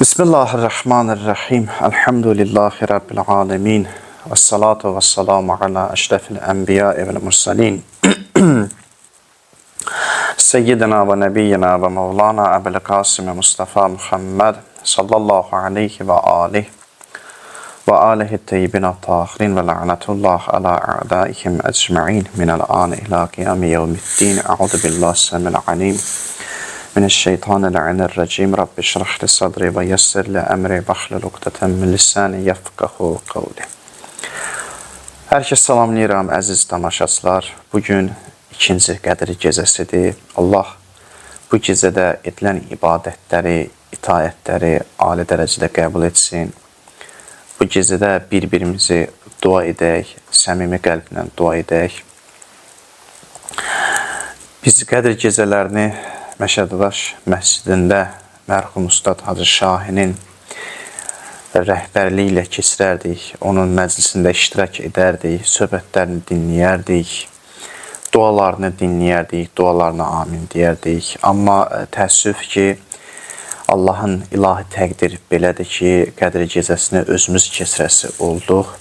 Bismillahirrahmanirrahim. Elhamdülillahi Rabbil alemin. Vessalatu vesselamu ala eşrefil enbiya vel mursalin. Seyyidina ve nebiyyina ve mevlana Ebul Kasım Mustafa Muhammed sallallahu aleyhi ve aleyhi ve alihi teyyibina tahirin ve la'netullah ala a'daihim ecma'in minel an ila kıyami yevmiddin. A'udhu billahi semil alim. Mineşşeytanirracim. Rabbi şrah li sadri ve yessir li emri ve hlul uqdeten min lisani yefqahu qawli. Hər kəs salamlayıram əziz tamaşaçılar. Bugün ikinci Qədir gecəsidir. Allah bu gecədə edilən ibadətləri, itaətləri ali dərəcədə qəbul etsin. Bu gecədə bir-birimizi dua edək, səmimi qəlblə dua edək. Biz Qədir gecələrini Məşəddaş məscidində mərhum Ustad Hacı Şahinin rəhbərliyi ilə keçirərdik. Onun məclisində iştirak edərdik, söhbətlərini dinləyərdik, dualarını dinləyərdik, dualarına amin deyərdik. Amma təəssüf ki, Allahın ilahi təqdir belədir ki, Qədir gecəsini özümüz keçirəsi olduq.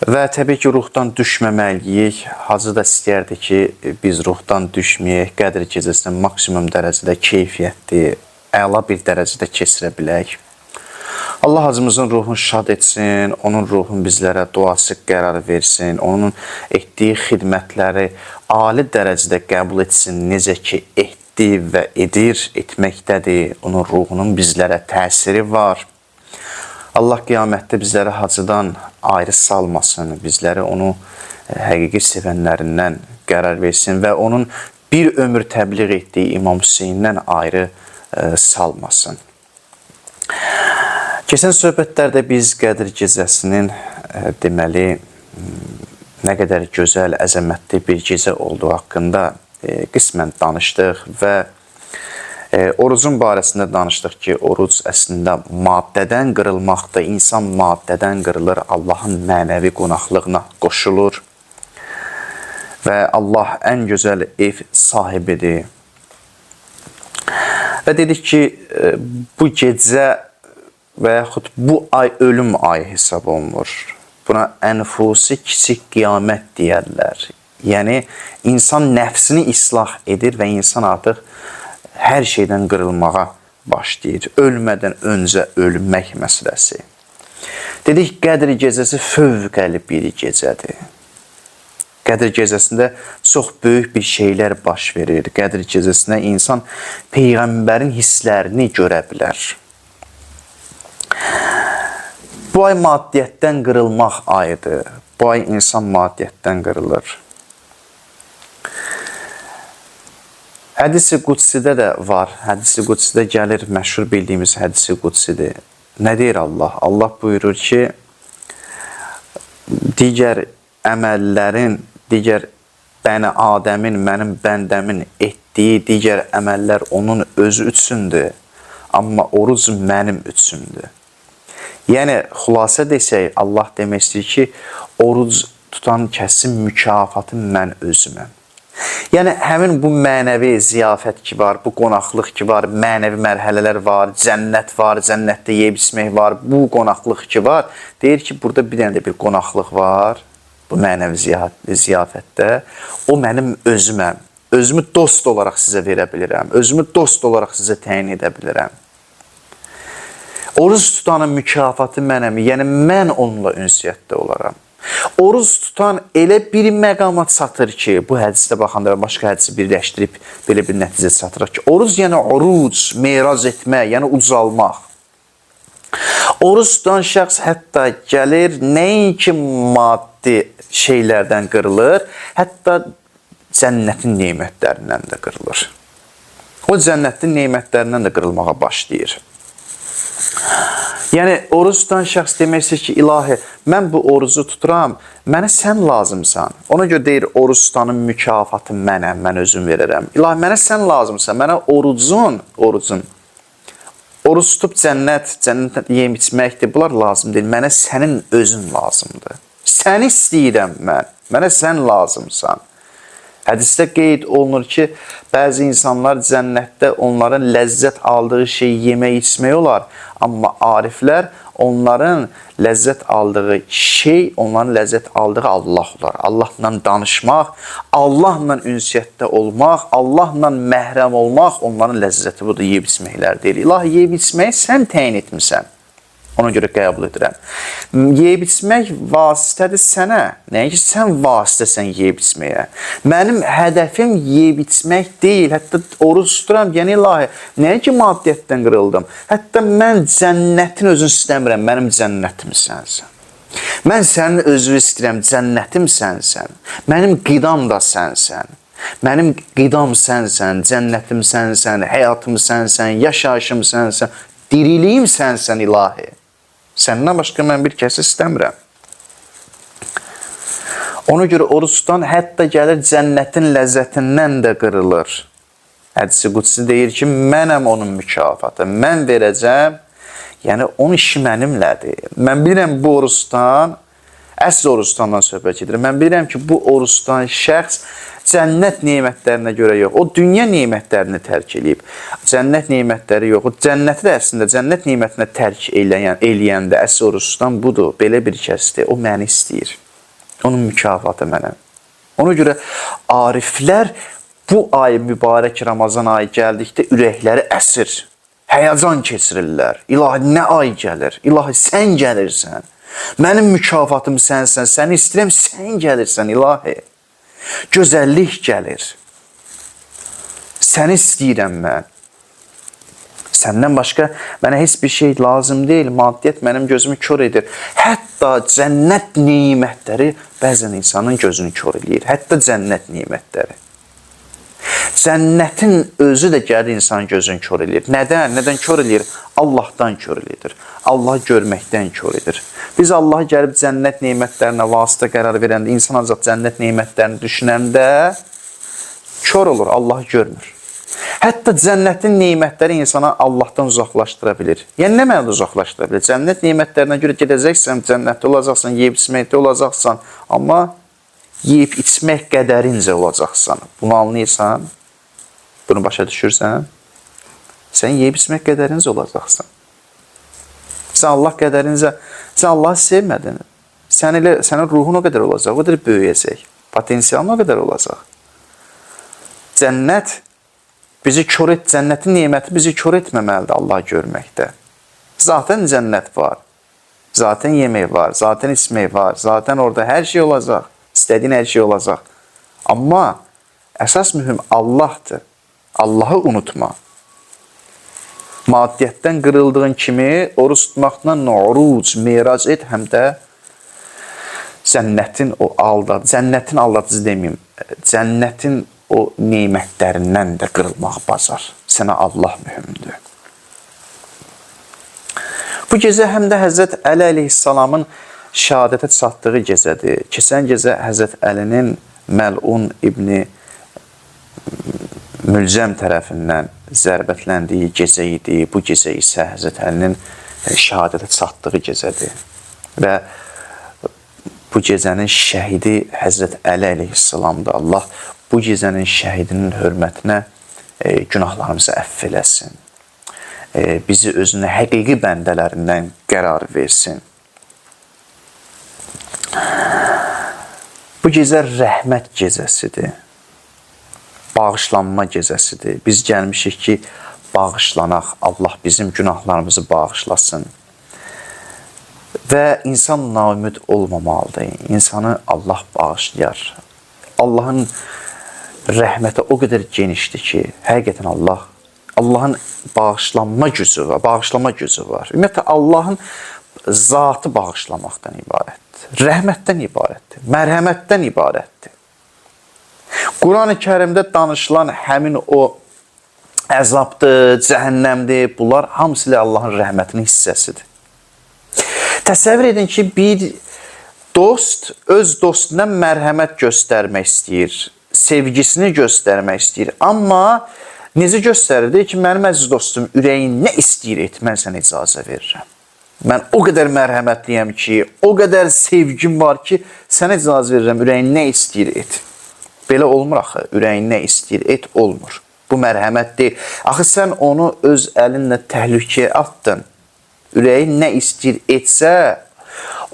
Və təbii ki, ruhdan düşməməliyik. Hacı da istəyərdi ki, biz ruhdan düşməyək, Qədir gecəsini maksimum dərəcədə keyfiyyətli, əla bir dərəcədə keçirə bilək. Allah hacımızın ruhunu şad etsin, onun ruhunu bizlərə duası qərar versin, onun etdiyi xidmətləri ali dərəcədə qəbul etsin, necə ki, etdi və edir, etməkdədir. Onun ruhunun bizlərə təsiri var. Allah qiyamətdə bizləri hacıdan ayrı salmasın, bizləri onu həqiqi sevənlərindən qərar versin və onun bir ömür təbliğ etdiyi İmam Hüseyndən ayrı salmasın. Keçən söhbətlərdə biz Qədir gecəsinin deməli nə qədər gözəl, əzəmətli bir gecə olduğu haqqında qismən danışdıq və orucun barəsində danışdıq ki, oruc əslində maddədən qırılmaqda, insan maddədən qırılır, Allahın mənəvi qonaqlığına qoşulur və Allah ən gözəl ev sahibidir. Və dedik ki, bu gecə və yaxud bu ay ölüm ayı hesab olunur. Buna ənfusi kiçik qiyamət deyərlər. Yəni, insan nəfsini islah edir və insan artıq hər şeydən qırılmağa başlayır. Ölmədən öncə ölmək məsələsi. Dedik, Qədir gecəsi fövqəli bir gecədir. Qədir gecəsində çox böyük bir şeylər baş verir. Qədir gecəsində insan Peyğəmbərin hisslərini görə bilər. Bu ay maddiyyətdən qırılmaq ayıdır. Bu ay insan maddiyyətdən qırılır. Hədis-i Qudsidə də var. Hədis-i Qudsidə gəlir, məşhur bildiyimiz Hədis-i Qudsidir. Nə deyir Allah? Allah buyurur ki, digər əməllərin, digər bəni Adəmin, mənim bəndəmin etdiyi digər əməllər onun özü üçündür. Amma oruc mənim üçündür. Yəni, xülasə desək, Allah demək istəyir ki, oruc tutan kəsin mükafatı mən özüməm. Yəni, həmin bu mənəvi ziyafət ki var, bu qonaqlıq ki var, mənəvi mərhələlər var, cənnət var, cənnətdə yeyib içmək var, bu qonaqlıq ki var, deyir ki, burada bir dənə də bir qonaqlıq var, bu mənəvi ziyafətdə, o mənim özüməm, özümü dost olaraq sizə verə bilirəm, özümü dost olaraq sizə təyin edə bilirəm. Oruc tutanın mükafatı mənəm, yəni mən onunla ünsiyyətdə olaram. Oruc tutan elə bir məqama çatır ki, bu hədisdə baxanda və başqa hədisi birləşdirib belə bir nəticə çatırıq ki, oruc yəni oruc, meraz etmək, yəni ucalmaq. Oruc tutan şəxs hətta gəlir, nəinki maddi şeylərdən qırılır, hətta cənnətin neymətlərindən də qırılır. O cənnətin neymətlərindən də qırılmağa başlayır. Yəni, oruc tutan şəxs demək istəyir ki, ilahi, mən bu orucu tuturam, mənə sən lazımsan. Ona görə deyir, oruc tutanın mükafatı mənəm, mən özüm verərəm. İlahi, mənə sən lazımsan, mənə orucun, oruc tutub cənnət yeyim içməkdir, bunlar lazım deyil, mənə sənin özün lazımdır. Səni istəyirəm mən, mənə sən lazımsan. Hədisdə qeyd olunur ki, bəzi insanlar cənnətdə onların ləzzət aldığı şeyi yemək, içmək olar. Amma ariflər onların ləzzət aldığı şey, onların ləzzət aldığı Allah olar. Allahla danışmaq, Allahla ünsiyyətdə olmaq, Allahla məhrəm olmaq onların ləzzəti budur, yeyib içməklər deyil. İlahi, yeyib içməyi sən təyin etmirsən. Ona görə qəbul edirəm. Yeyib içmək vasitədir sənə. Nəinki sən vasitəsən yeyib içməyə. Mənim hədəfim yeyib içmək deyil. Hətta oruç tuturam, yəni ilahi, nəinki maddiyyətdən qırıldım. Hətta mən cənnətin özünü istəmirəm, mənim cənnətim sənsən. Mən sənin özünü istəyirəm, cənnətim sənsən. Mənim qidam da sənsən. Mənim qidam sənsən, cənnətim sənsən, həyatım sənsən, yaşayışım sənsən, diriliyim sənsən ilahi. Səndən başqa mən bir kəsi istəmirəm. Ona görə oruçdan hətta gəlir cənnətin ləzzətindən də qırılır. Hədisi qudsi deyir ki, mənəm onun mükafatı, mən verəcəm, yəni onun işi mənimlədir. Mən bilirəm bu oruçdan, əsl oruçdandan söhbət edirəm. Mən bilirəm ki, bu oruçdan şəxs cənnət nemətlərinə görə yox, o dünya nemətlərini tərk eləyib. Cənnət nemətləri yox, o cənnəti də əslində cənnət nemətinə tərk eləyəndə əsl oruçdan budur, belə bir kəsdir, o məni istəyir. Onun mükafatı mənəm. Ona görə ariflər bu ay mübarək Ramazan ayı gəldikdə ürəkləri əsir, həyəcan keçirirlər. İlahi, nə ay gəlir? İlahi, sən gəlirsən. Mənim mükafatım sənsən, səni istəyirəm, sən gəlirsən, ilahi. Gözəllik gəlir. Səni istəyirəm mən. Səndən başqa mənə heç bir şey lazım deyil. Maddiyyət mənim gözümü kör edir. Hətta cənnət nemətləri bəzən insanın gözünü kör edir. Hətta cənnət nemətləri. Cənnətin özü də gəlir insanın gözünü kör edir. Nədən? Nədən kör edir? Allahdan kör edir. Allah görməkdən kör edir. Biz Allah gəlib cənnət nemətlərinə vasitə qərar verəndə, insan ancaq cənnət nemətlərini düşünəndə kör olur, Allah görmür. Hətta cənnətin nemətləri insana Allahdan uzaqlaşdıra bilir. Yəni, nə mənada uzaqlaşdıra bilir? Cənnət nemətlərinə görə gedəcəksən, cənnətdə olacaqsan, yeyib içməkdə olacaqsan, amma yeyib içmək qədərincə olacaqsan. Bunu anlayırsan, bunu başa düşürsən, sən yeyib içmək qədərincə olacaqsan. Sən Allah qədərincə, sən Allahı sevmədin. Sənin ruhun o qədər olacaq, o qədər böyüyəcək. Potensialın o qədər olacaq. Cənnət bizi kör et, cənnətin neməti bizi kör etməməlidir Allah görməkdə. Zaten cənnət var. Zaten yemək var, zaten içmək var, zaten orada hər şey olacaq. İstədiyin hər şey olacaq. Amma əsas mühüm Allahdır. Allahı unutma. Maddiyyətdən qırıldığın kimi oruç tutmaqla oruc, mirac et, həm də cənnətin aldadıcı deməyim, cənnətin o nemətlərindən də qırılmaq bacar. Sənə Allah mühümdür. Bu gecə həm də Həzrət Əli əleyhissalamın şəhadətə çatdığı gecədir. Keçən gecə Həzrət Əlinin Məlun İbni Mülcəm tərəfindən zərbətləndiyi gecə idi. Bu gecə isə Həzrət Əlinin şəhadətə çatdığı gecədir. Və bu gecənin şəhidi Həzrət Əli əleyhissalamdır. Allah bu gecənin şəhidinin hörmətinə günahlarımızı əff eləsin. Bizi özünə həqiqi bəndələrindən qərar versin. Bu gecə rəhmət gecəsidir. Bağışlanma gecəsidir. Biz gəlmişik ki, bağışlanaq. Allah bizim günahlarımızı bağışlasın. Və insan naümid olmamalıdır. İnsanı Allah bağışlayar. Allahın rəhməti o qədər genişdir ki, həqiqətən Allahın bağışlanma gücü var, bağışlama gücü var. Ümumiyyətlə, Allahın zatı bağışlamaqdan ibarətdir. Rəhmətdən ibarətdir. Mərhəmətdən ibarətdir. Quran-ı Kərimdə danışılan həmin o əzabdır, cəhənnəmdir, bunlar hamısı ilə Allahın rəhmətinin hissəsidir. Təsəvvür edin ki, bir dost öz dostuna mərhəmət göstərmək istəyir, sevgisini göstərmək istəyir. Amma necə göstərir? Deyir ki, mənim əziz dostum, ürəyin nə istəyir et, mən sənə icazə verirəm. Mən o qədər mərhəmətliyəm ki, o qədər sevgim var ki, sənə icazə verirəm, ürəyin nə istəyir et. Belə olmur axı. Ürəyin nə istəyir, et olmur. Bu mərhəmət deyil. Axı sən onu öz əlinlə təhlükəyə atdın. Ürəyin nə istəyir etsə,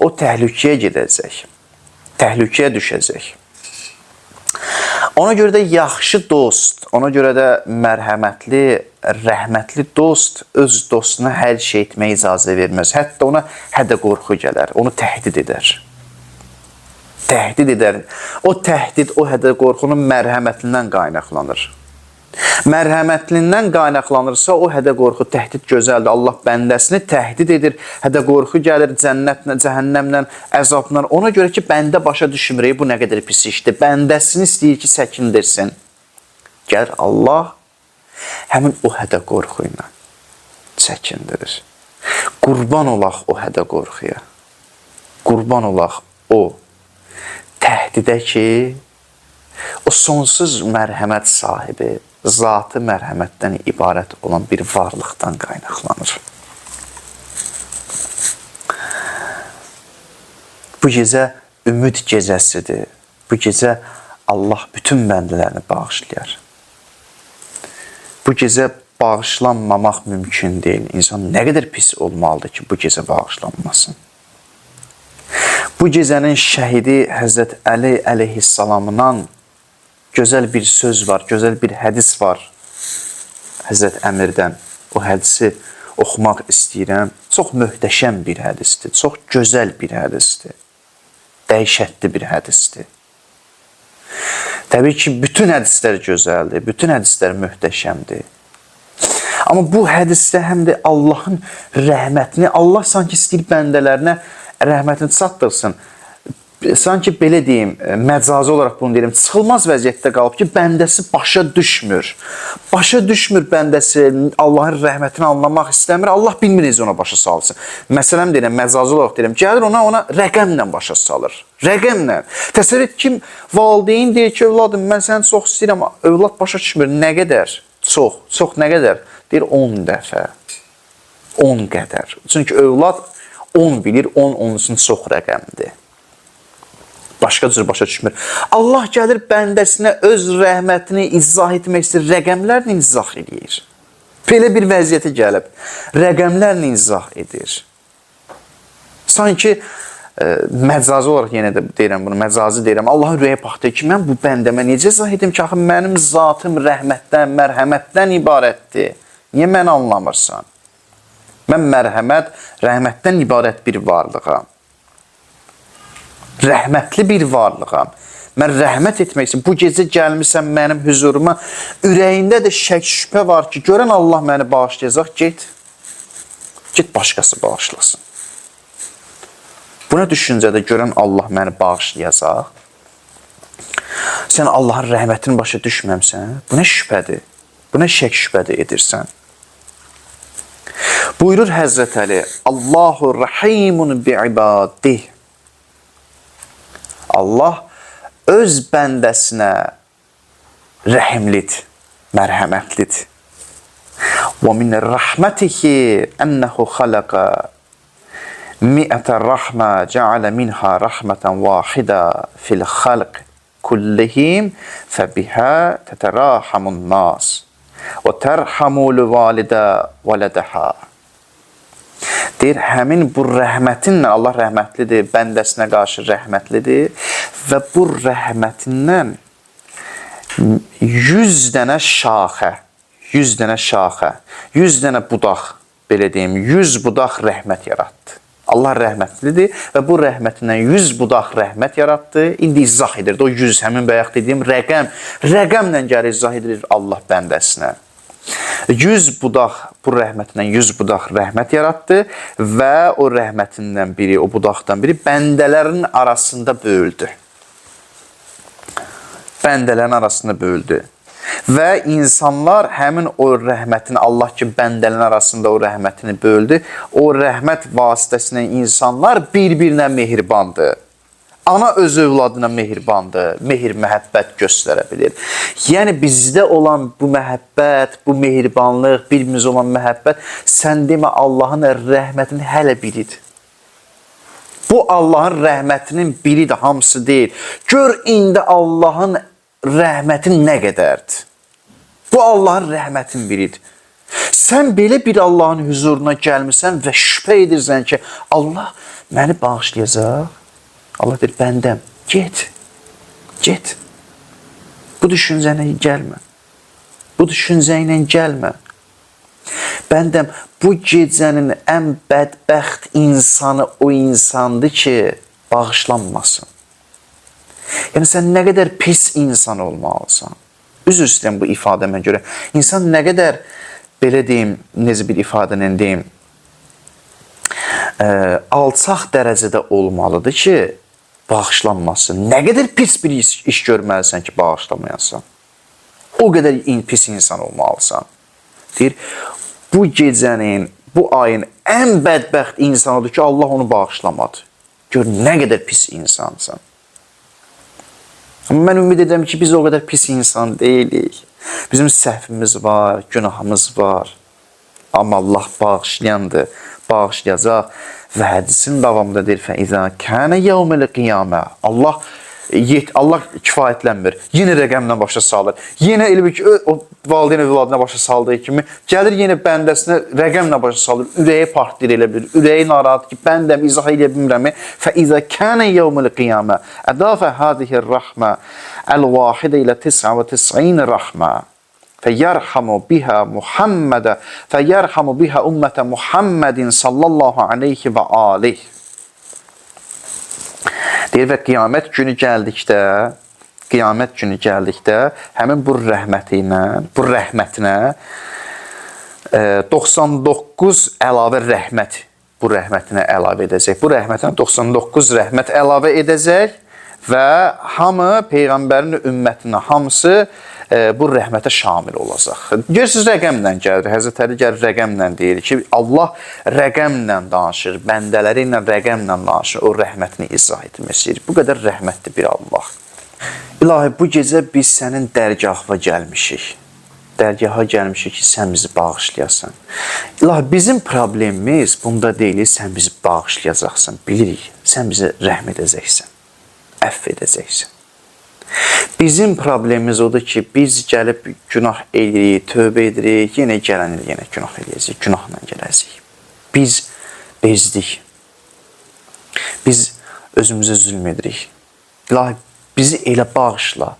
o təhlükəyə gedəcək. Təhlükəyə düşəcək. Ona görə də yaxşı dost, ona görə də mərhəmətli, rəhmətli dost öz dostuna hər şey etməyə icazə verməz. Hətta ona hədə-qorxu gələr, onu təhdid edər. Təhdid edər. O təhdid, o hədə-qorxunun mərhəmətindən qaynaqlanır. Mərhəmətlindən qaynaqlanırsa, o hədə-qorxu, təhdid gözəldir. Allah bəndəsini təhdid edir, hədə-qorxu gəlir cənnətlə, cəhənnəmlə, əzabla. Ona görə ki, bəndə başa düşmür, bu nə qədər pis işdir. Bəndəsini istəyir ki, səkindirsin. Gəlir Allah həmin o hədə-qorxu ilə çəkindirir. Qurban olaq o hədə-qorxuya. Qurban olaq o təhdidə ki, o sonsuz mərhəmət sahibi, zatı mərhəmətdən ibarət olan bir varlıqdan qaynaqlanır. Bu gecə ümid gecəsidir. Bu gecə Allah bütün bəndələrini bağışlayar. Bu gecə bağışlanmamaq mümkün deyil. İnsan nə qədər pis olmalıdır ki, bu gecə bağışlanmasın. Bu gecənin şəhidi Həzrət Əli əleyhissalamından gözəl bir söz var, gözəl bir hədis var Həzrət Əmirdən. O hədisi oxumaq istəyirəm. Çox möhtəşəm bir hədisdir, çox gözəl bir hədisdir, dəhşətli bir hədisdir. Təbii ki, bütün hədislər gözəldir, bütün hədislər möhtəşəmdir. Amma bu hədisdə həm də Allahın rəhmətini, Allah sanki istəyir bəndələrinə rəhmətini çatdırsın. Sanki belə deyim, məcazi olaraq bunu deyirəm, çıxılmaz vəziyyətdə qalıb ki, bəndəsi başa düşmür. Başa düşmür bəndəsi, Allahın rəhmətini anlamaq istəmir, Allah bilmir necə ona başa salsın. Məsələn deyirəm, məcazi olaraq deyirəm, gəlir ona rəqəmlə başa salır. Rəqəmlə. Təsəvvür et ki, valideyn deyir ki, övladım, mən səni çox istəyirəm, övlad başa düşmür, nə qədər? Çox nə qədər? Deyir, 10 dəfə, 10 qədər. Çünki övlad 10 bilir, 10 onun üçün çox rəqəmdir. Başqa cür başa düşmür. Allah gəlir bəndəsinə öz rəhmətini izah etmək istəyir, rəqəmlərlə izah edir. Belə bir vəziyyətə gəlib, rəqəmlərlə izah edir. Sanki məcazi olaraq yenə də deyirəm bunu, məcazi deyirəm. Allahın ürəyə baxdı ki, mən bu bəndəmə necə izah edim ki, axı mənim zatım rəhmətdən, mərhəmətdən ibarətdir. Niyə məni anlamırsan? Mən mərhəmət, rəhmətdən ibarət bir varlığam. Rəhmətli bir varlığam. Mən rəhmət etmək üçün bu gecə gəlmirsən mənim huzuruma, ürəyində də şək şübhə var ki, görən Allah məni bağışlayacaq, get başqası bağışlasın. Buna düşüncədə görən Allah məni bağışlayacaq. Sən Allahın rəhmətini başa düşməmsən, bu nə şübhədir? Bu nə şək şübhədir edirsən? Buyurur Həzrət Əli, Allahu rahimun bi'ibadih. Allah öz bəndəsinə rəhimlidir, mərhəmətlidir. Və min rəhmətihi ənəhu xaləqə mi'ətə rəhmə cəalə minhə rəhmətən vahidə fil xalq kullihim fəbihə tətərəhamun nas və tərhamul validə vələdəhə. Deyir, həmin bu rəhmətinlə, Allah rəhmətlidir, bəndəsinə qarşı rəhmətlidir və bu rəhmətindən 100 dənə şaxə, 100 dənə şaxə, 100 dənə budaq, belə deyim, 100 budaq rəhmət yaratdı. Allah rəhmətlidir və bu rəhmətindən 100 budaq rəhmət yaratdı. İndi izah edirdi, o 100 həmin bayaq dediyim rəqəmlə gəlir izah edilir Allah bəndəsinə. 100 budaq, bu rəhmətindən 100 budaq rəhmət yaratdı və o rəhmətindən biri, o budaqdan biri bəndələrin arasında bölüldü. Bəndələrin arasında bölüldü. Və insanlar həmin o rəhmətini, Allah ki, bəndələrin arasında o rəhmətini böldü, o rəhmət vasitəsilə insanlar bir-birinə mehribandır. Ana öz övladına mehribandır, mehr, məhəbbət göstərə bilir. Yəni, bizdə olan bu məhəbbət, bu mehribanlıq, birimizə olan məhəbbət, sən demə Allahın rəhmətinin hələ biridir. Bu Allahın rəhmətinin biridir, hamısı deyil. Gör, indi Allahın rəhmətin nə qədərdir? Bu Allahın rəhmətin biridir. Sən belə bir Allahın huzuruna gəlmirsən və şübhə edirsən ki, Allah məni bağışlayacaq. Allah deyir, bəndəm, get, get. Bu düşüncənə gəlmə. Bu düşüncə ilə gəlmə. Bəndəm, bu gecənin ən bədbəxt insanı o insandır ki, bağışlanmasın. Yəni, sən nə qədər pis insan olmalısan. Üzr istəyirəm bu ifadəmə görə. İnsan nə qədər, belə deyim, necə bir ifadəni deyim, alçaq dərəcədə olmalıdır ki, bağışlanmasın. Nə qədər pis bir iş görməlisən ki, bağışlamayasan. O qədər pis insan olmalısan. Deyir, bu gecənin, bu ayın ən bədbəxt insanıdır ki, Allah onu bağışlamadı. Gör, nə qədər pis insansan. Amma mən ümid edirəm ki, biz o qədər pis insan deyilik. Bizim səhvimiz var, günahımız var. Amma Allah bağışlayandır, bağışlayacaq. Və hədisin davamında deyir, فَإِذَا كَانَ يَوْمَ الْقِيَامَةِ Allah kifayətlənmir. Yenə rəqəmlə başa salır. Yenə elə bir ki, o valideyn övladına başa saldığı kimi, gəlir yenə bəndəsinə rəqəmlə başa salır. Ürəyi partlayır elə bilir. Ürəyi narahat ki, bəndəm izah edə bilmirəm. فَإِذَا كَانَ يَوْمَ الْقِيَامَةِ أَضَافَ هَذِهِ الرَّحْمَةِ الْوَاحِدَ إِلَى 99 رَحْمَةً فَيَرْحَمُ بِهَا مُحَمَّدًا فَيَرْحَمُ بِهَا أُمَّةَ مُحَمَّدٍ sallallahu aleyhi və aleyh. Deyir və qiyamət günü gəldikdə, həmin bu rəhmətinə 99 əlavə rəhmət bu rəhmətinə əlavə edəcək. Bu rəhmətinə 99 rəhmət əlavə edəcək və hamı, Peyğəmbərin ümmətinə hamısı bu rəhmətə şamil olacaq. Görürsünüz, rəqəmlə gəlir. Həzrət Əli gəlir rəqəmlə deyir ki, Allah rəqəmlə danışır, bəndələri ilə rəqəmlə danışır, o rəhmətini izah etmək istəyir. Bu qədər rəhmətli bir Allah. İlahi, bu gecə biz sənin dərgahına gəlmişik. Dərgaha gəlmişik ki, sən bizi bağışlayasan. İlahi, bizim problemimiz bunda deyil, sən bizi bağışlayacaqsan, bilirik. Sən bizi rəhm edəcəksən, əff edəcəksən. Bizim problemimiz odur ki, biz gəlib günah edirik, tövbə edirik, yenə gələn il yenə günah edəcəyik, günahla gələcəyik. Biz bezdik. Biz özümüzə zülm edirik. İlahi, bizi elə bağışla.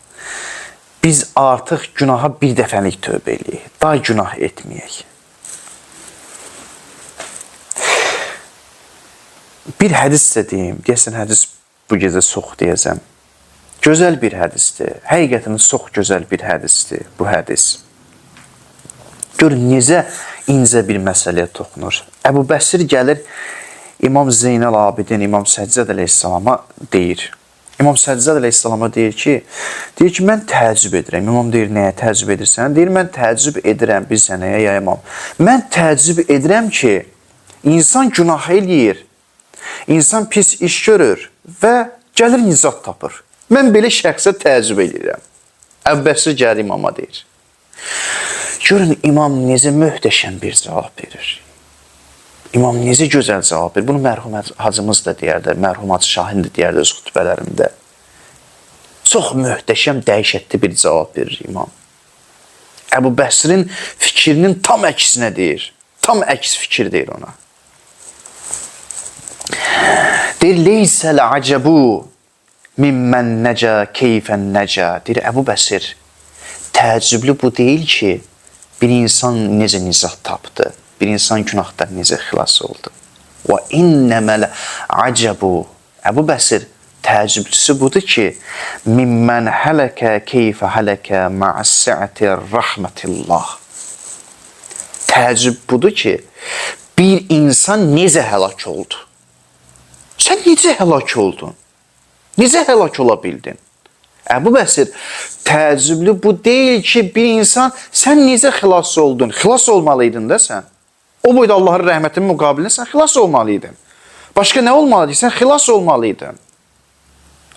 Biz artıq günaha bir dəfəlik tövbə edək. Daha günah etməyək. Bir hədis də deyim. Deyəsən, hədis bu gecə çox deyəcəm. Gözəl bir hədisdir. Həqiqətən çox gözəl bir hədisdir bu hədis. Gör, necə incə bir məsələyə toxunur. Əbu Bəsir gəlir, İmam Zeynəl Abidin, İmam Səccad əleyhissalama deyir. İmam Səccad əleyhissalama deyir ki, mən təəccüb edirəm. İmam deyir, nəyə təəccüb edirsən? Deyir, mən təəccüb edirəm, bilsən nəyə ya İmam? Mən təəccüb edirəm ki, insan günah eləyir, insan pis iş görür və gəlir nicat tapır. Mən belə şəxsə təəccüb edirəm. Əbu Bəsir gəlir imama deyir. Görün, imam necə möhtəşəm bir cavab verir. İmam necə gözəl cavab verir. Bunu mərhum hacımız da deyərdi, mərhum Hacı Şahin də deyərdi öz xütbələrində. Çox möhtəşəm, dəhşətli bir cavab verir imam. Əbu Bəsirin fikrinin tam əksinə deyir. Tam əks fikir deyir ona. Deyir, leysəl acəbu mimmən nəcə, keyfən nəcə. Deyir, Əbu Bəsir, təəccüblü bu deyil ki, bir insan necə nicat tapdı, bir insan günahdan necə xilas oldu. Və innəməl acəbu. Əbu Bəsir, təəccüblüsü budur ki, mimmən hələkə, keyfə hələkə, mə'əs-sə'ti rəhmətillah. Təəccüb budur ki, bir insan necə həlak oldu? Sən necə həlak oldun? Necə həlak ola bildin? Əbu Bəsir, təəccüblü bu deyil ki, bir insan, sən necə xilas oldun? Xilas olmalıydın da sən. O boyda Allahın rəhmətinin müqabilində sən xilas olmalıydın. Başqa nə olmalıydın? Sən xilas olmalıydın.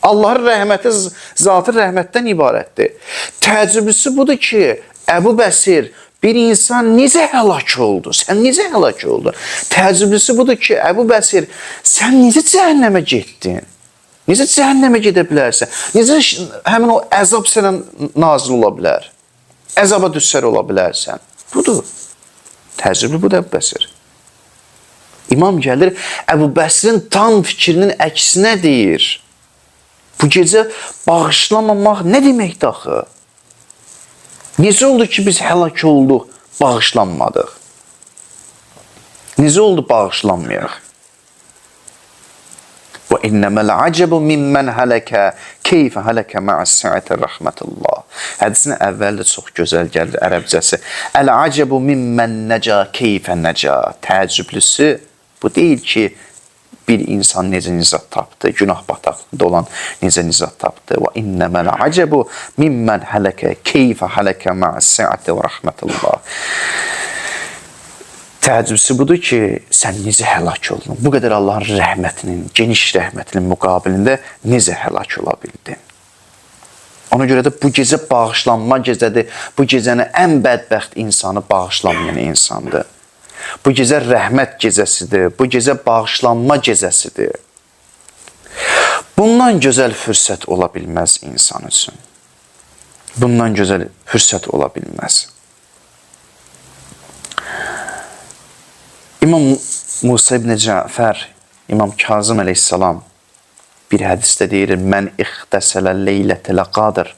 Allahın rəhməti, zatı rəhmətdən ibarətdir. Təəccüblüsü budur ki, Əbu Bəsir, bir insan necə həlak oldu? Sən necə həlak oldun? Təəccüblüsü budur ki, Əbu Bəsir, sən necə cəhənnəmə getdin? Necə cəhənnəmə gedə bilərsən? Necə həmin o əzab sənə nazil ola bilər? Əzaba düşsər ola bilərsən. Budur. Təəccüblü bu da Əbu Bəsir. İmam gəlir, Əbu Bəsirin tam fikrinin əksinə deyir. Bu gecə bağışlamamaq nə deməkdir axı? Necə oldu ki, biz həlak olduq, bağışlanmadıq? Necə oldu bağışlanmayaq? Və innəməl acəbu mimmən hələkə keyfə hələkə mə'əs-sə'ətə rəhmətullah. Hədisin əvvəli də çox gözəl gəlir ərəbcəsi. Əl-acəbu mimmən nəcə keyfə nəcə. Təəccüblüsü bu deyil ki, bir insan necə nizat tapdı, günah bataqlığında olan necə nizat tapdı. Və innəməl acəbu mimmən hələkə keyfə hələkə mə'əs-sə'ətə rəhmətullah. Təəccübsü budur ki, sən necə həlak oldun? Bu qədər Allahın rəhmətinin, geniş rəhmətinin müqabilində necə həlak ola bildin? Ona görə də bu gecə bağışlanma gecədir. Bu gecəni ən bədbəxt insanı bağışlanmayan insandır. Bu gecə rəhmət gecəsidir. Bu gecə bağışlanma gecəsidir. Bundan gözəl fürsət ola bilməz insan üçün. Bundan gözəl fürsət ola bilməz. İmam Musa ibn Cəfər, İmam Kazım əleyhissalam bir hədisdə deyir, mən ixtəsələ leylətələ qadir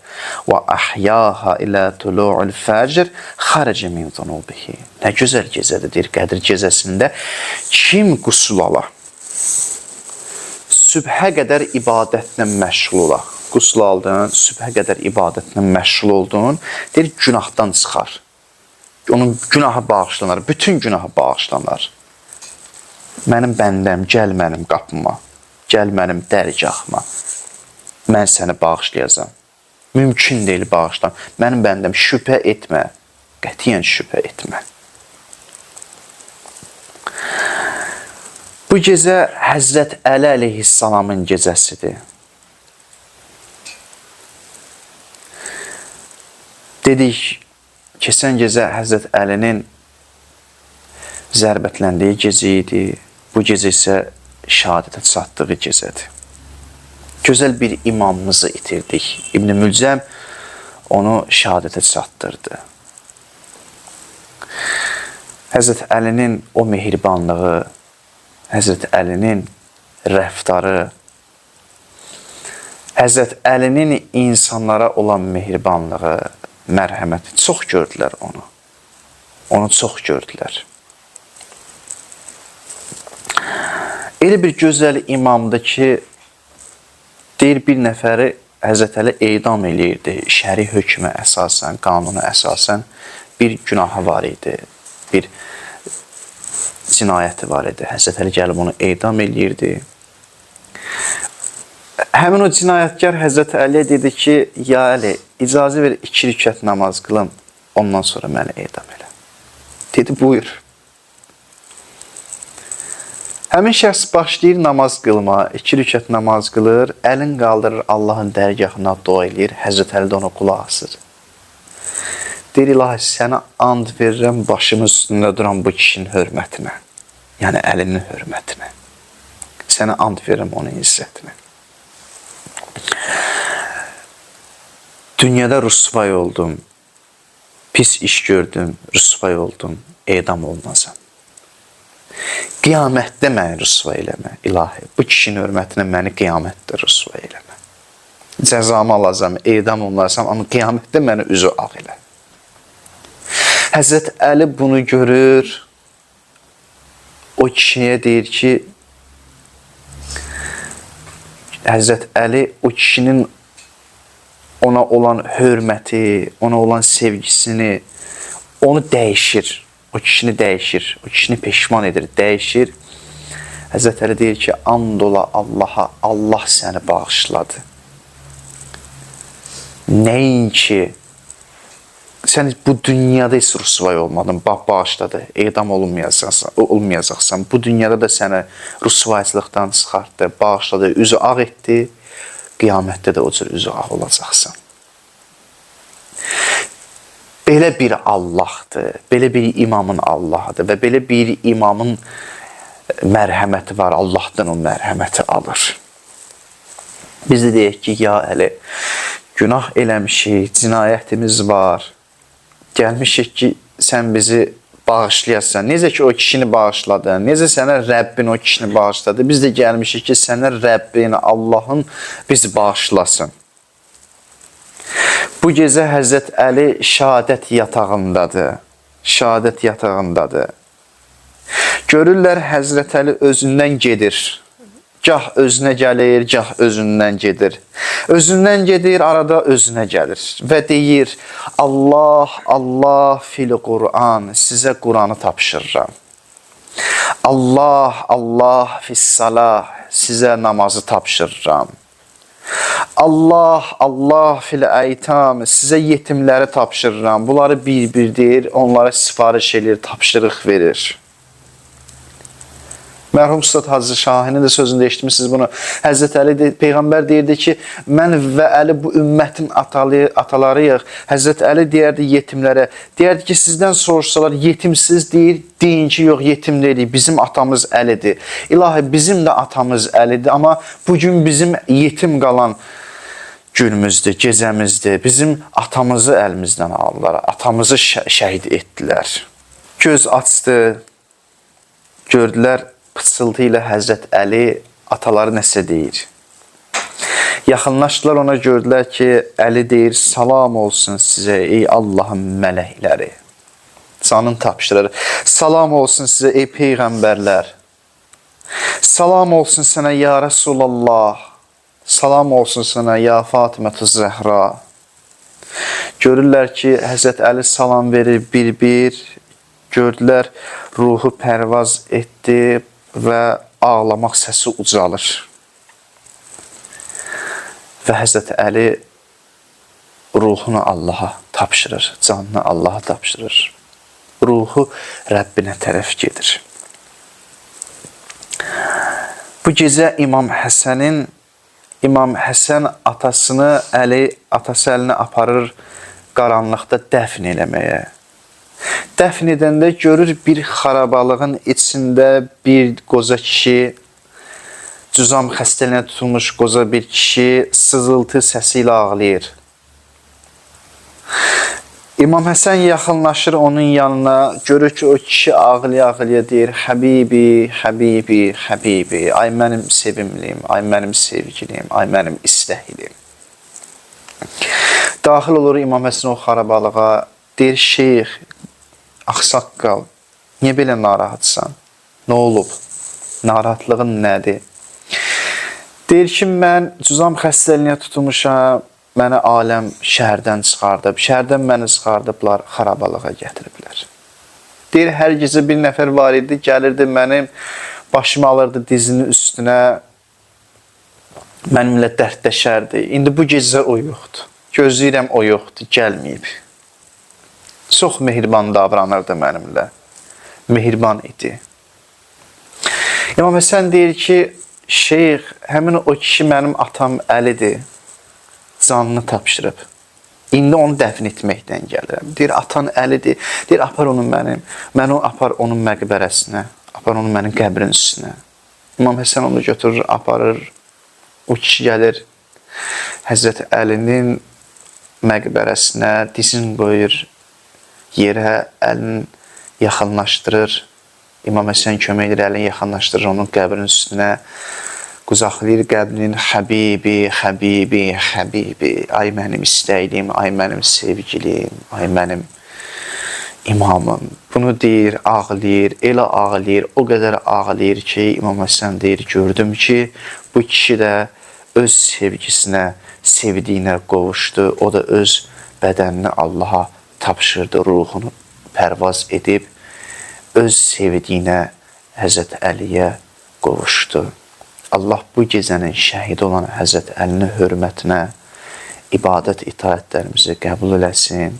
və əhyaha ilə tulu'ul fəcr xarəcə min zunubihi. Nə gözəl gecədir, deyir, Qədir gecəsində kim qusul ala? Sübhə qədər ibadətlə məşğul ola. Qusul aldın, sübhə qədər ibadətlə məşğul oldun, deyir, günahdan çıxar. Onun günahı bağışlanar, bütün günahı bağışlanar. Mənim bəndəm, gəl mənim qapıma, gəl mənim dərgahıma. Mən səni bağışlayacağam. Mümkün deyil bağışlam. Mənim bəndəm, şübhə etmə, qətiyyən şübhə etmə. Bu gecə Həzrət Əli əleyhissalamın gecəsidir. Dedik, keçən gecə Həzrət Əlinin zərbətləndiyi gecə idi. Bu gecə isə şəhadətə çatdığı gecədir. Gözəl bir imamımızı itirdik. İbn Mülcəm onu şəhadətə çatdırdı. Həzrət Əlinin o mehribanlığı, Həzrət Əlinin rəftarı, Həzrət Əlinin insanlara olan mehribanlığı, mərhəməti çox gördülər onu. Onu çox gördülər. Elə bir gözəl imamdır ki, deyir bir nəfəri Həzrət Əli edam eləyirdi. Şəri hökmə əsasən, qanuna əsasən bir günahı var idi. Bir cinayəti var idi. Həzrət Əli gəlib onu edam eləyirdi. Həmin o cinayətkar Həzrət Əliyə dedi ki, ya Əli, icazə ver 2 rükət namaz qılım, ondan sonra məni edam elə. Dedi, buyur. Həmin şəxs başlayır namaz qılma, 2 rükət namaz qılır, əlin qaldırır, Allahın dərgahına dua eləyir, Həzrət Əli də ona qulaq asır. Deyir, ilahi, sənə and verirəm başımın üstündə duran bu kişinin hörmətinə, yəni Əlinin hörmətinə. Sənə and verirəm onun izzətinə. Dünyada rüsvay oldum, pis iş gördüm, rüsvay oldum, edam olunacam. Qiyamətdə məni rüsvay eləmə, ilahi. Bu kişinin hörmətinə məni qiyamətdə rüsvay eləmə. Cəzamı alacam, edam olunacam, amma qiyamətdə məni üzü ağ elə. Həzrət Əli bunu görür, o kişiyə deyir ki, Həzrət Əli o kişinin ona olan hörməti, ona olan sevgisini, onu dəyişir. O kişini dəyişir, o kişini peşman edir, dəyişir. Həzrət Əli deyir ki, and ola Allaha, Allah səni bağışladı. Nəinki, sən bu dünyada heç rüsvay olmadın, bağışladı, edam olmayacaqsan. Bu dünyada da səni rüsvayçılıqdan çıxartdı, bağışladı, üzü ağ etdi, qiyamətdə də o cür üzü ağ olacaqsan. Belə bir Allahdır, belə bir imamın Allahıdır və belə bir imamın mərhəməti var, Allahdan o mərhəməti alır. Biz də deyək ki, ya Əli, günah eləmişik, cinayətimiz var. Gəlmişik ki, sən bizi bağışlayasan. Necə ki, o kişini bağışladın, necə sənə Rəbbin o kişini bağışladı. Biz də gəlmişik ki, sənə Rəbbin, Allahın bizi bağışlasın. Bu gecə Həzrət Əli şəhadət yatağındadır. Şəhadət yatağındadır. Görürlər Həzrət Əli özündən gedir. Gah özünə gəlir, gah özündən gedir. Özündən gedir, arada özünə gəlir. Və deyir, Allah, Allah fil Qur'an, sizə Qur'anı tapşırıram. Allah, Allah fis salah, sizə namazı tapşırıram. Allah, Allah fil aytam, sizə yetimləri tapşırıram. Bunları bir-bir deyir, onlara sifariş edir, tapşırıq verir. Mərhum Ustad Hacı Şahinin də sözündə eşitmişsiniz bunu. Həzrət Əli Peyğəmbər deyirdi ki, mən və Əli bu ümmətin atalarıyıq. Həzrət Əli deyərdi yetimlərə, deyərdi ki, sizdən soruşsalar yetimsiz deyir, deyin ki, yox yetim deyilik, bizim atamız Əlidir. İlahi, bizim də atamız Əlidir, amma bugün bizim yetim qalan günümüzdür, gecəmizdir. Bizim atamızı əlimizdən aldılar, atamızı şəhid etdilər. Göz açdı, gördülər, pıçıltı ilə Həzrət Əli ataları nəsə deyir. Yaxınlaşdılar ona, gördülər ki, Əli deyir, salam olsun sizə ey Allahın mələkləri. Canın tapşırır. Salam olsun sizə ey peyğəmbərlər. Salam olsun sənə ya Rasulallah. Salam olsun sənə ya Fatimə-tü Zəhra. Görürlər ki, Həzrət Əli salam verir bir-bir. Gördülər, ruhu pərvaz etdi və ağlamaq səsi ucalır. Və Həzrət Əli ruhunu Allaha tapşırır, canını Allaha tapşırır. Ruhu Rəbbinə tərəf gedir. Bu gecə İmam Həsən atasını atası Əlini aparır qaranlıqda dəfn eləməyə. Dəfn edəndə görür bir xarabalığın içində bir qoca kişi, cüzam xəstəliyinə tutulmuş qoca bir kişi sızıltı səsi ilə ağlayır. İmam Həsən yaxınlaşır onun yanına, görür ki, o kişi ağlaya-ağlaya deyir, Həbibi, Həbibi, Həbibi, ay mənim sevimliyim, ay mənim sevgilim, ay mənim istəhilim. Daxil olur İmam Həsən o xarabalığa, deyir, şeyx, axsaqqal, niyə belə narahatsan? Nə olub? Narahatlığın nədir? Deyir ki, mən cüzam xəstəliyinə tutulmuşam, məni aləm şəhərdən çıxardıb, şəhərdən məni çıxardıblar, xarabalığa gətiriblər. Deyir, hər gecə bir nəfər var idi, gəlirdi mənim, başımı alırdı dizinin üstünə, mənimlə dərdləşərdi. İndi bu gecə o yoxdur, gözləyirəm o yoxdur, gəlməyib. Çox mehriban davranırdı mənimlə. Mehriban idi. İmam Həsən deyir ki, şeyx, həmin o kişi mənim atam Əlidir. Canını tapşırıb. İndi onu dəfn etməkdən gəlirəm. Deyir, atan Əlidir. Deyir, apar onu mənim. Məni apar onun məqbərəsinə. Apar onu mənim qəbrin üstünə. İmam Həsən onu götürür, aparır. O kişi gəlir. Həzrət Əlinin məqbərəsinə dizin qoyur. Yerə əlini yaxınlaşdırır. İmam Həsən kömək edir, əlini yaxınlaşdırır onun qəbrinin üstünə. Qucaqlayır qəbrinin, Həbibi, Həbibi, Həbibi. Ay mənim istəklim, ay mənim sevgilim, ay mənim imamım. Bunu deyir, ağlayır, elə ağlayır, o qədər ağlayır ki, İmam Həsən deyir, gördüm ki, bu kişi də öz sevgisinə, sevdiyinə qovuşdu. O da öz bədənini Allaha tapşırdı, ruhunu pərvaz edib, öz sevdiyinə Həzrət Əliyə qovuşdu. Allah bu gecənin şəhid olan Həzrət Əlinin hörmətinə ibadət itaətlərimizi qəbul eləsin,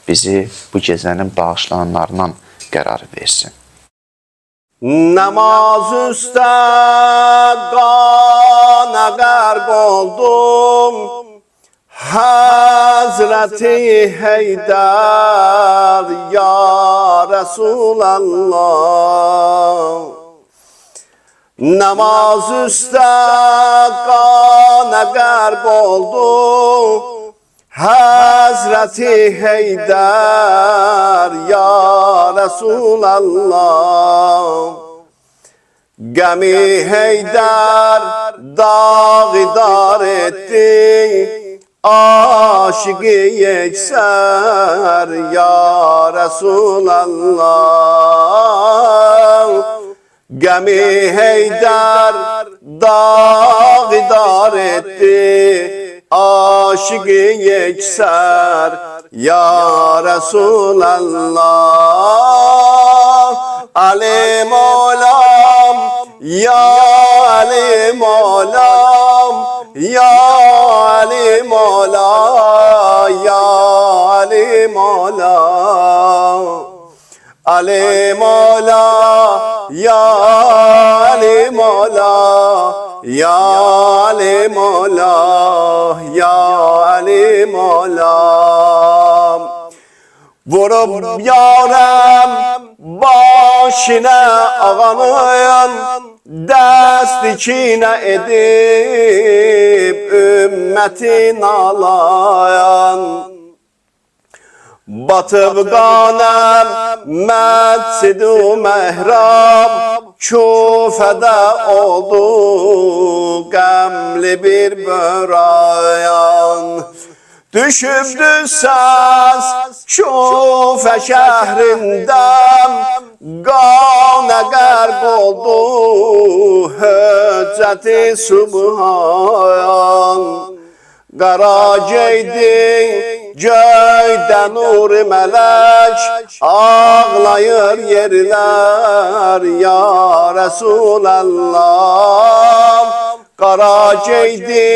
bizi bu gecənin bağışlananlarından qərar versin. Namaz üstə qana qərq oldum, Hazreti Heydər ya Resulallah. namaz üstə qana qərq oldu. Hazreti Heydər ya Resulallah. Gəmi Heydər dağidar etdi, aşıqı yeksər ya Resulallah. Gəmi Heydər dağidar etdi, aşıqı yeksər ya Resulallah. Alim olam, ya alim olam, ya alim olam, ya alim olam. Alim olam, ya alim olam, ya alim olam, ya alim olam. Vurup yarem başına ağanın, dest içine edip ümmetin alayan. Batıp qanem məscid-i mehrab, Küfədə oldu qəmli bir börayan. Düşübdü səs Küfə şəhrindən, qana qərq oldu höccəti subhayan. Qara geydi göydən nur mələk, ağlayır yerlər ya Resulallah. Qara geydi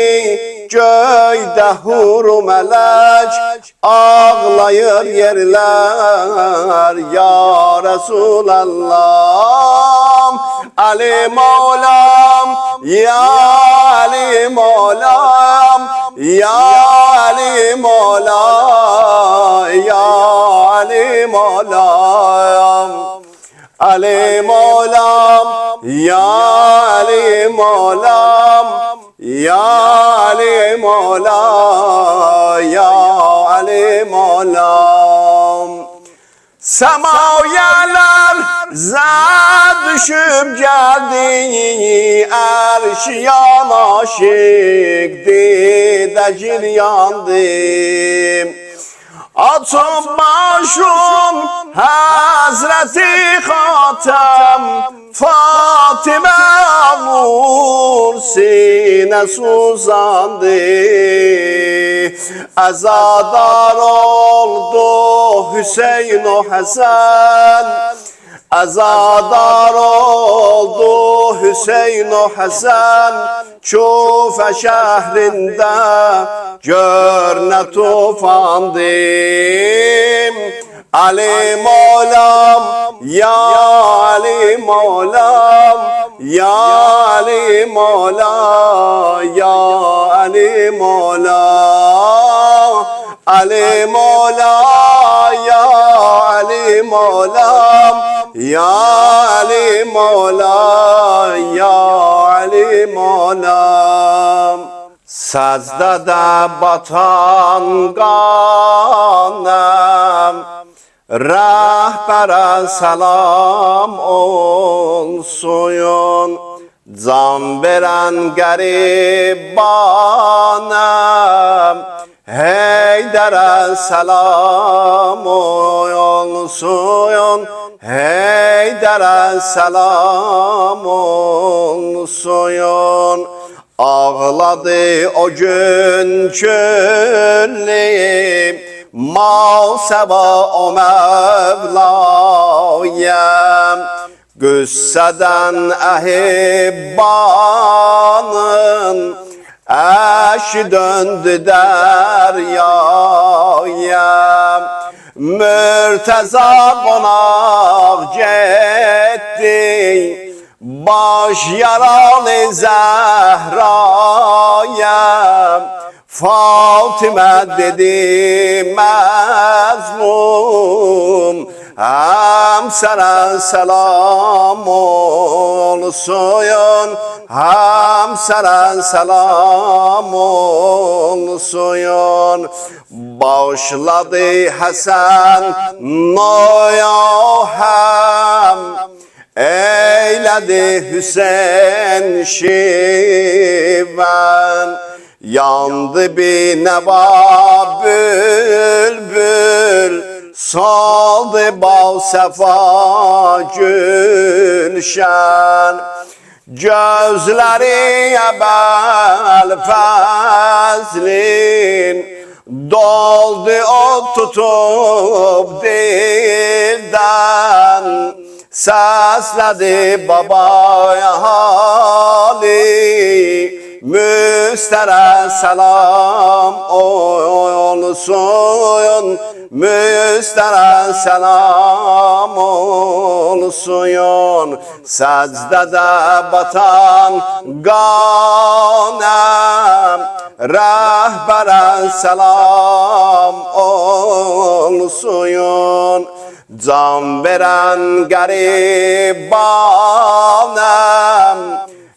göydə huru mələk, ağlayır yerlər ya Resulallah. Alim olam, ya alim olam, ya alim olam, ya alim olam. Alim olam, ya alim olam, ya alim olam, ya alim olam. Semayeler zad düşüp geldi, erş yanaşıktı da giryandı. Açıp başım Hazreti Hatem, Fatime Nur sinesi uzandı. Azadar oldu Hüseyin o Hasan, azadar oldu Hüseyin o Hasan. Küfə şəhrində gör nə tufandım. Alim olam, ya alim olam, ya alim olam, ya alim olam. Alim olam, ya alim olam, ya alim olam, ya alim olam. Secdede batan qanem, rəhbərə salam olsun. Can veren garibanəm, Heydərə salam olsun, Heydərə salam olsun. Ağladı o gün külli Mavseba o Mevlayem. Qüssədən əhibbanın əşi döndü dəryaya. Mürtəza qonaq getdi baş yaralı Zehraya. Fatimə dedi məzlum, həm sənə salam olsun. olsun, hem sana selam olsun. Bağışladı Hasan noya hem, eyledi Hüseyin şiven. Yandı bir neva bülbül, soldu bal sefa gülşen. Gözleri ebel fazlin, doldu o tutup dilden. Sesledi babaya hali, müstere selam olsun, müstere selam olsun. Secdede batan ganem, rehbere selam olsun. Can veren garibanem,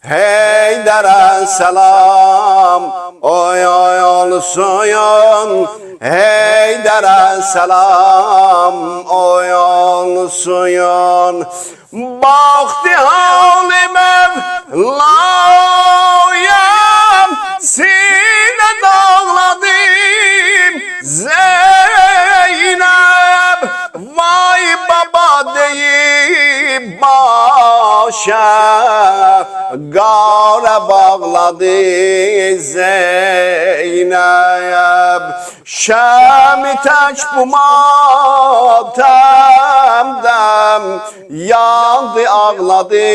Heydere selam oy olsun, Heydere selam oy olsun. Baktı halime layem, sine dağladım Zeynep. Vay baba deyip başa, gare bağladı Zeynep. Şemi tek bu matemdem, yandı ağladı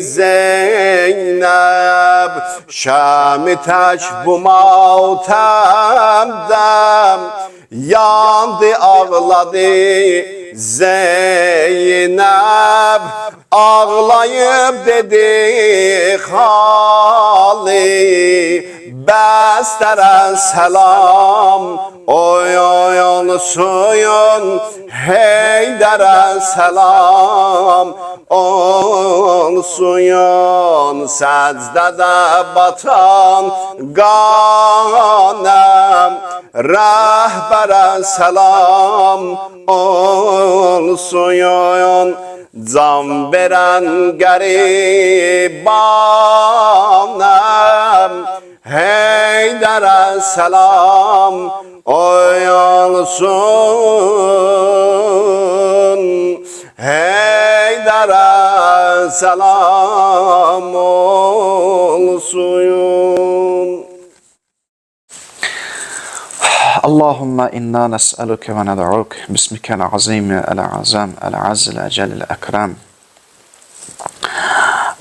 Zeynep. Şemi tek bu matemdem, yandı ağladı Zeynep. Ağlayıp dedi hali, bestere selam oy olsun, Heydere selam olsun. Secdede batan ganem, rehbere selam olsun. Can veren garibanem, Heydere selam oy olsun, Heydere selam olsun. Allahümme inna nes'eluke ve ned'uk bismikel azimi el-azam el-azz el-ecel el-ekrem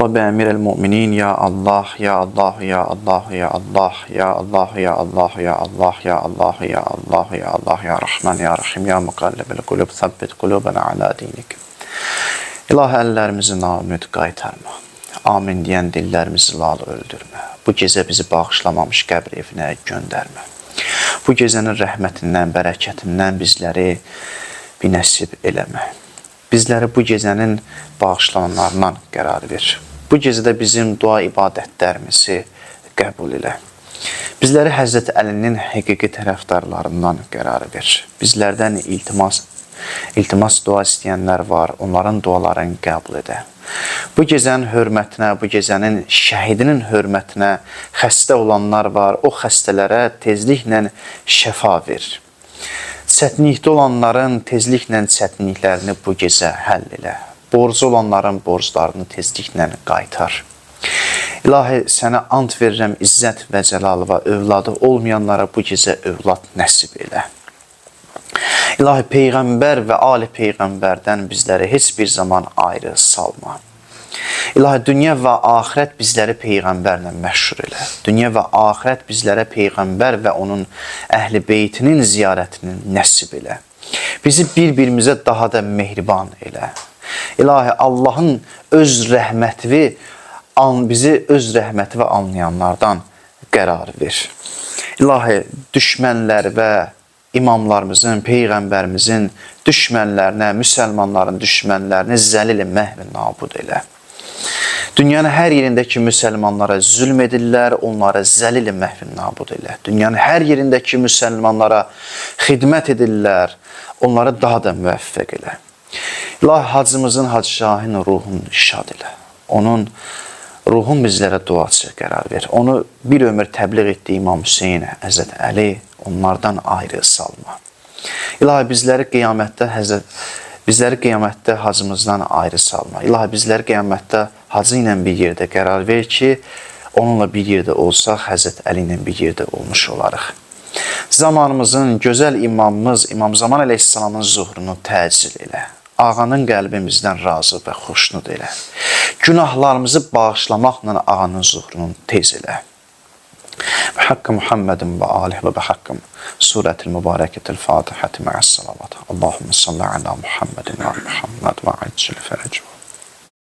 ve bi emiril mu'minin. Ya Allah, ya Allah, ya Allah, ya Allah, ya Allah, ya Allah, ya Allah, ya Allah, ya Allah, ya Allah, ya Rahman, ya Rahim, ya mukallibel kulub, thabbit kulubena ala dinik. İlahi, əllərimizi naümid qaytarma. Amin deyən dillərimizi lal öldürmə. Bu gecə bizi bağışlamamış qəbr evinə göndərmə. Bu gecənin rəhmətindən, bərəkətindən bizləri binəsib eləmə. Bizləri bu gecənin bağışlananlarından qərar ver. Bu gecədə bizim dua ibadətlərimizi qəbul elə. Bizləri Həzrət Əlinin həqiqi tərəfdarlarından qərar ver. Bizlərdən iltimas dua istəyənlər var, onların dualarını qəbul edə. Bu gecənin hörmətinə, bu gecənin şəhidinin hörmətinə xəstə olanlar var, o xəstələrə tezliklə şəfa ver. Çətinlikdə olanların tezliklə çətinliklərini bu gecə həll elə. Borcu olanların borclarını tezliklə qaytar. İlahi, sənə ant verirəm izzət və cəlal və övladı olmayanlara bu gecə övlad nəsib elə. İlahi, Peyğəmbər və Ali Peyğəmbərdən bizləri heç bir zaman ayrı salma. İlahi, dünya və axirət bizləri Peyğəmbərlə məşhur elə. Dünya və axirət bizlərə Peyğəmbər və onun əhl-i beytinin ziyarətini nəsib elə. Bizi bir-birimizə daha da mehriban elə. İlahi, Allahın bizi öz rəhməti və anlayanlardan qərar ver. İlahi, düşmənlər və imamlarımızın, Peyğəmbərimizin düşmənlərinə, müsəlmanların düşmənlərini zəlil məhv nabud elə. Dünyanın hər yerindəki müsəlmanlara zülm edirlər, onlara zəlil məhvin nabud edirlər. Dünyanın hər yerindəki müsəlmanlara xidmət edirlər, onlara daha da müvəffəq elə. İlahi, hacımızın, Hacı Şahin ruhunu şad elə. Onun ruhun bizlərə duaçı qərar ver. Onu bir ömür təbliğ etdiyi İmam Hüseyin, Həzrət Əli, onlardan ayrı salma. İlahi, bizləri qiyamətdə hacımızdan ayrı salma. İlahi, bizləri qiyamətdə hacı ilə bir yerdə qərar ver ki, onunla bir yerdə olsaq, Həzrət Əli ilə bir yerdə olmuş olarıq. Zamanımızın gözəl imamımız İmam Zaman əleyhissalamın zuhrunu təcil elə. Ağanın qəlbimizdən razı və xoşnud elə. Günahlarımızı bağışlamaqla ağanın zuhrunu tez elə. بحق محمد وآله وبحق سورة المباركة الفاتحة مع الصلوات اللهم صل على محمد وعلى محمد وعجل فرجه